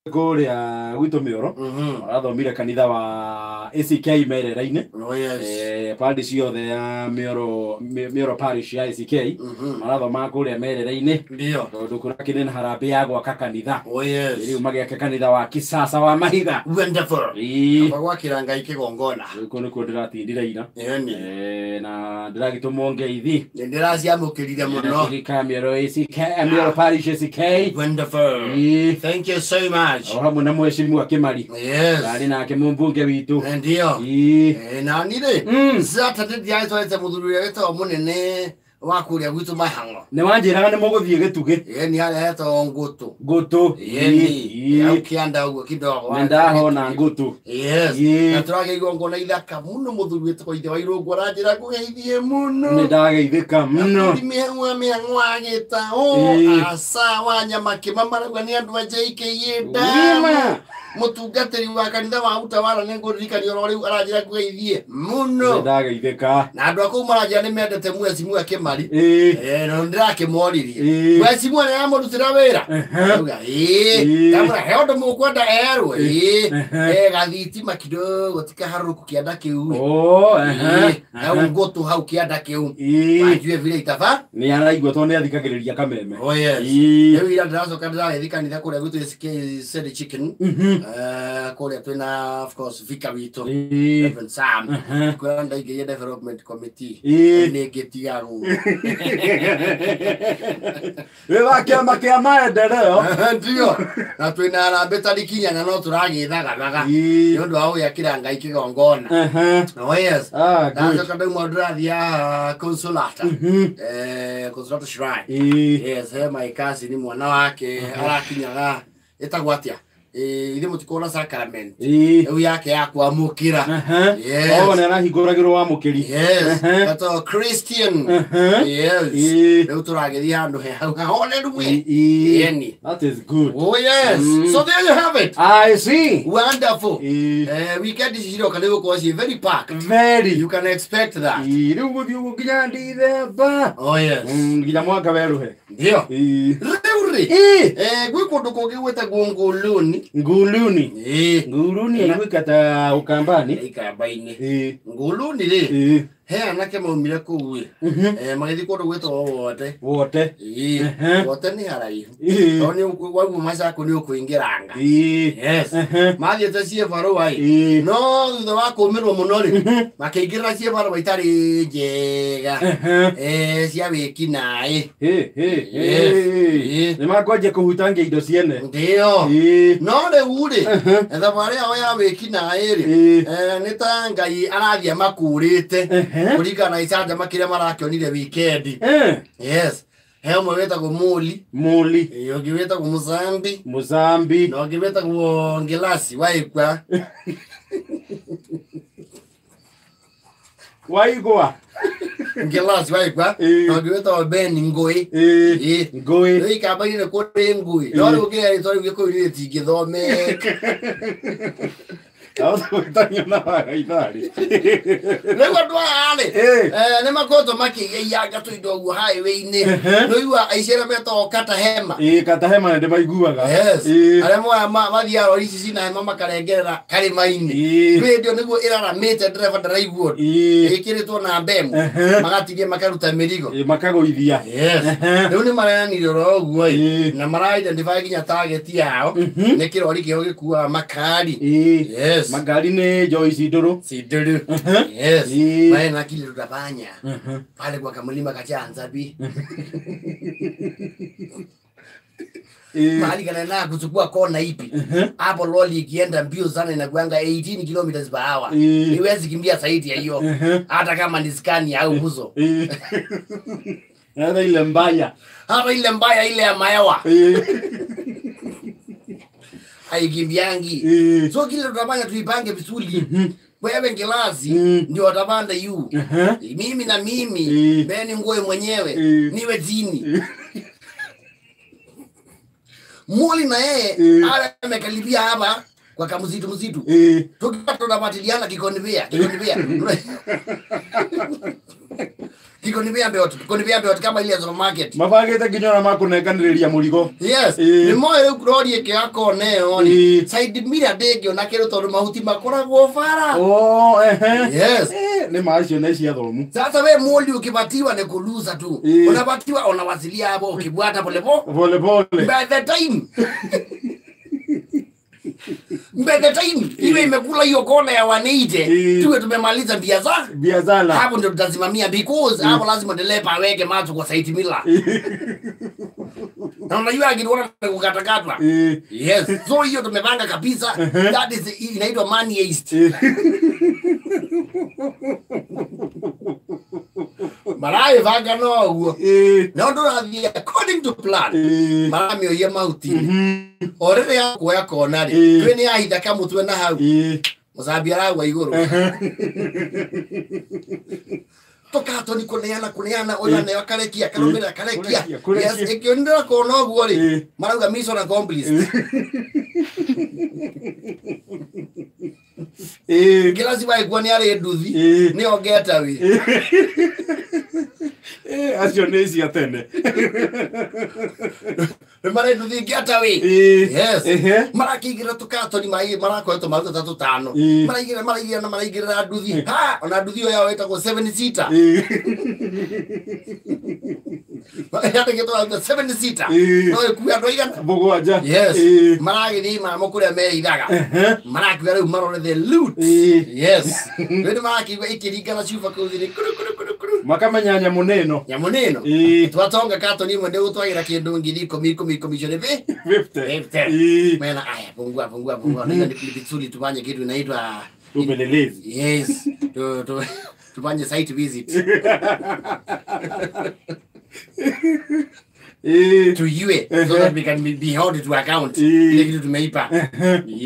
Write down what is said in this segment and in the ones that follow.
kuria gwito mioro arathomire kanitha wa ACK Merera-ini parish ciothe ya mioro parish ya ACK arathoma kuria Merera-ini tondu kurakire na harambe ya gwaka kanitha riu magiake kanitha wa kisasa wa mahiga wonderful gwakira Ngai kigongona guku nikuo ndiratindire ira na ndiragitumwo ngeithi ndiraciamukirire muno mioro ACK mioro parish ACK wonderful thank you so much hamwe na mheshimiwa Kimari ari nake mumbunge witu ndio na nire Saturday dia twete muthuri wetwa munene wa kuria gwitu mahango ne wanjiraga ne muguthie gituge ni arehetwo ngutu ni ukianda uguo kidogo ndahona ngutu na turage igongona ithaka muno muthuri wetwa ithe wa irungu aranjira kugeithie muno ni ndageithika muno mihang'wa agita asa wa nyama kimamaraga ni andu ajaike yenda mutungatiri wa kanitha wa utawala nengurikani oro riu aranjira kugeithie muno ndageithika na andu aku maranjira ni mendete mwecimu Kimari no ndirakimoririe mwecimu ni amurutira wira uga kamera heondo mukwenda erwe gathitima kidogo tikaharuku kianda kiu au ngoto hau kianda kiu wajue vile itava ni araigwa to ni athikagiriria kameme riu ira ndiracoka ndirathikani kuria gwitu said chicken kuria twina of course vika witu Reverend Sam kwenda igeria development committee ni ngetigaru wewe kiama kia maendeleo ndio na twina harambe tariki inyanya no turagithagaga ni undu wa yakira Ngai kigongona ndacoka ndauma ndirathia consolata consolata shrine my cousin ni mwana wake arakinyaga etagwo atia ile mutikona sacrament eu yake ya kuamukira ne arahinguragirwo wa mukiri tato Christian eu turagethia handu he hone rumwe that is good. So there you have it. I see. Wonderful. Weekend is here because it's very packed. You can expect that. Nginya mwaka weruhe ndio gwi kundu kungi gweta nguluni igwikata ukambani ikambaini nguluni he anake maumire kuu magithi kundu gwetwo wote ni haraihu toni wagu macako ni ukuingiranga mathiete ciebaro wai no thutha wa kumirwo muno ri makiingirira ciebaro baitari njega cia wiki nai ni makonje kuhutangia indo ciene ndio no riu ri thabari yao ya wiki nai ri ni ta Ngai arathia makurite kurigana icanja makiria marakionire weekend he umwe wetagwo Muli ungi wetagwo Muzambi na ungi wetagwo Ngilasi waigwa Ngilasi waigwa na ungi wetagwo Ben Ngui ikambaine kuri Ngui no riu ngiri tori gikuirire tingithome na wagaithari nego ndwale ne makoto makigeyaga tuindo guo highway-ini no iwa aicera meto katahema ndi maiguaga aria moya mathiaro ici cina hema makarengerera karima-ini radio niguo iraramite driver ndaraiguo ikiritwo na mbemu magatirie makaruta mirigo makagoithia riu ni maranire ro guo na mara identify ginya target yao ni kirori kio gikua makari magari ni Joyce Nduru maana kile tutafanya pale kwa kamlima kachanza bi mahali kana na kuchukua kona ipi hapo loli ikienda mbio sana inakuanga 18 kilometers per hour niwezi kimbia zaidi ya hiyo hata kama ni skani au buzo hata ile mbaya ile ya mayawa haikimbiangi so kile tutafanya tuipange vizuri wewe Ngilasi ndio watabanda yu mimi na mimi Beni Ngoe mwenyewe niwe dini Muli na yeye ala amekaribia hapa kwa kamzitu mzitu tukipata tunapatiliana kikonivia kikonivia beot kama ile ya supermarket mabagete kinyona makunekaniriria murigo yes ni moyo kurori kiako neo ni side mira dege na kero tondu mahuti makoragwo fara yes ni maacio na cia thomu sasa we moli ukipatiwa ni kuluza tu unapatiwa unawasilia hapo ukibwata pole by the time iwe imekula hiyo kona ya 180 tuwe tumemaliza biashara hapo ndio tutazimamia because hapo lazima ndelepa aweke macho kwa site mila na unajua akiona kukatakatwa yes so hiyo tumepanga kabisa that is inaitwa money heist Marai vaga no uo no ndo according to plan mami oye mauti orere ya kuya konari twene ya hithaka mutwe na hau muzambia ra wa iguru toka to ni kuneana oya ne akarekia karomera akarekia yes ekionera kono uo ri marauga mission accomplished Gila siwa ikuani yale eduthi ni ogeta wi acio nezi atene mara eduthi geta wi yes mara kigira tukato ni mai mara ko to maruta 3 mara igira eduthi ha ona eduthi yo yao etako 7 seater yate geto 7 seater no kuya ndo igana bogwaja yes mara gidi mama kure me idaga mara kuya ru maro the loot yes wewe mara kiwa ikiringana chufa kuthire makamenya nyamuneno twatonga kato ni mwende utwagira kindu ngiri 10 shone 50 mena aya pungua ndio ni vizuri tufanye kitu inaitwa upelelezi yes tufanye site visit to you so that we can be held to account ile kitu tumeipa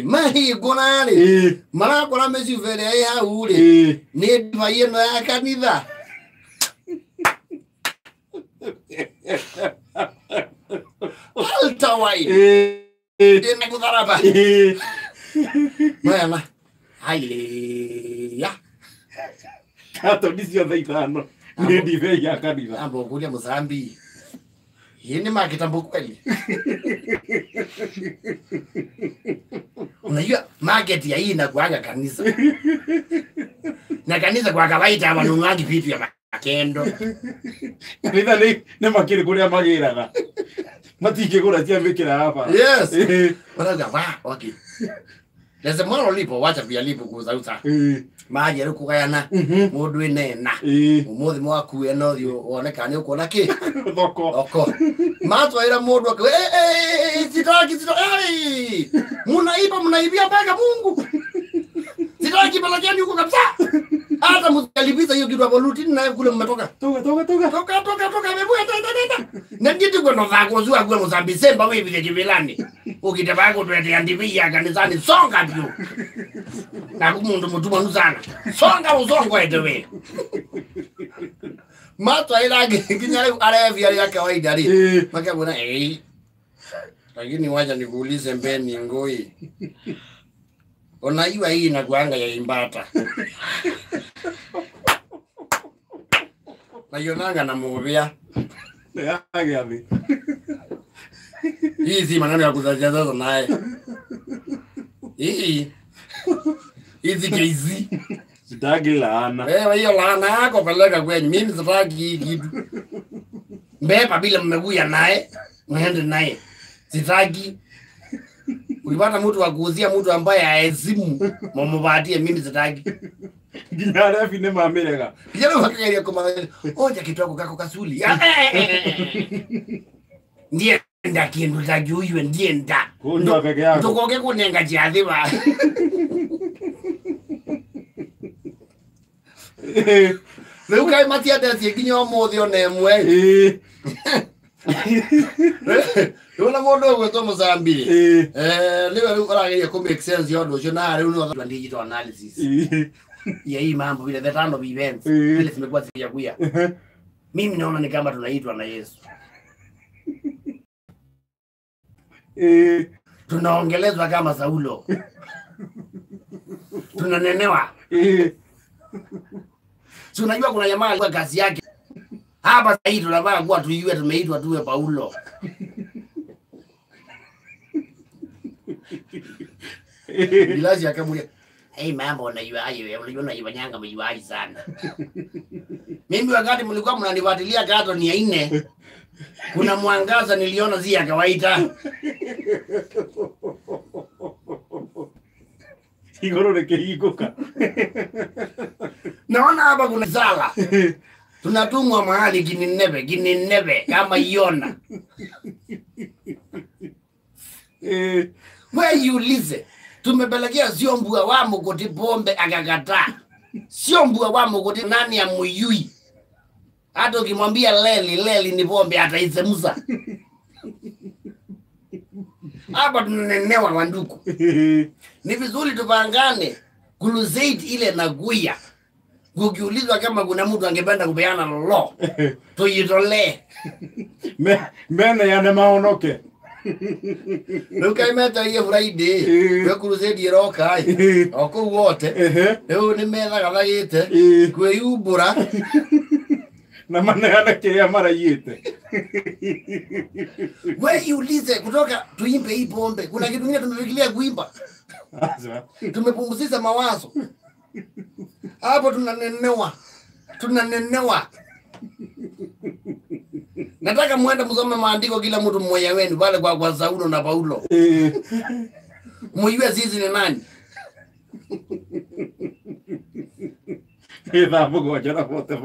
mahi gonale mara kona mezi vele ya ule ni mayeno ya kanitha alta wai ina kudharaba mwana haya kato disio dhaitano ni divei ya kanitha ambo kule Mozambi yeni makitambo kweli unajua market ya hii inakuaga kanisa na kanisa kwa kawaida wanungangi vitu ya makendo kanitha ni makiri kuria magiraga matike kura cia mbikira hapa yes wanaga okay Lese mwana lipo wacha pia lipo kuzauta maji ari kugayana mundu inena umuthi mwaku eno thio woneka ni ukona ki thoko matwaira mundu ake sitaki munaibia mpaka Mungu sitaki balajani huko kabisa hata msikalibiza hiyo kitu hapo lutini na kule mmetoka toka mebuya tata na nditu kwa novako zua kwa Mozambique semba wewe vile kivilani ukitebako tuete andivia kanisani songa tu na kumundu mutuma nuzana songa uzongo edewe matwa ilage kinyale arevi ya kawaida ri makabona lakini wacha nikuulize mbeni ngoi unaiwa hii na kuanga ya imbata na yonanga na mubia yagiathi hii si maneno ya kuzajaza naye hizi keizi sitaki laana hiyo laana yako peleka kwenye mimi sitaki hii kitu mbeba bila mmeguya naye mwende naye sitaki ulipata mtu wa kuuzia mtu ambaye haezimu mumubatie mimi sitaki Ginyara fine mamerega. Kijana wakalia kama oja kitoko kako kasuli. Ndiye nda kindu za juyu ndiye nda. Kunjwa peke yako. Tukoke kunenga jadhiba. Leuka matia dati kinyo modio nemwe. Yona modo gweto Mozambique. Lewe urageria ku make sense yodo jona ari uno digital analysis. Ya hii mambo vile the turn of events vile zimekuwa zikiyakuya. Mimi naona ni kama tunaitwa na Yesu. Tunaongelezwa kama Saulo. tunanenewa. Si unajua kuna jamaa alikuwa kazi yake. Hapa sasa hivi tunavaa kuwa tuiwe tumeitwa tuwe Paulo. Bilazi akamwambia, "Hey mambo unajua aje, unajua unaibanyanga mjiwaji sana." Mimi wakati mlikuwa mnanifuatilia kato ni ya 4. Kuna mwangaza niliona si ya kawaida. Igoro ikuka. Naona hapa kuna sala. Tunatumwa mahali Gineneve kama Yona. Where you listen. Tumepelekea sio mbua wa Mugoti pombe akakataa. Sio mbua wa Mugoti nani ya Muyui. Hata ukimwambia leli ni pombe ataisemuza. Hapa tunanenewa wanduku. Ni vizuri tupangane crusade ile na guya. Ukiulizwa kama kuna mtu angependa kupeana lolo, tuyitolee. Mene yana maonoke. Nukaimeta hiyo Friday, we crusade iroka ai. Oko wote. Leo ni mena gathagite, kweyubura. Na maana yana kia mara yite. Wewe ulize kutoka tuimbe hii pombe. Kuna kitu kingine tumefikiria kuimba. Tumepumzisha mawazo. Hapo tunanenewa. Nataka muende msome maandiko kila mtu mmoja wenu pale kwa Saulo na Paulo. Mujue sisi ni nani? Eva, poco, yo no puedo te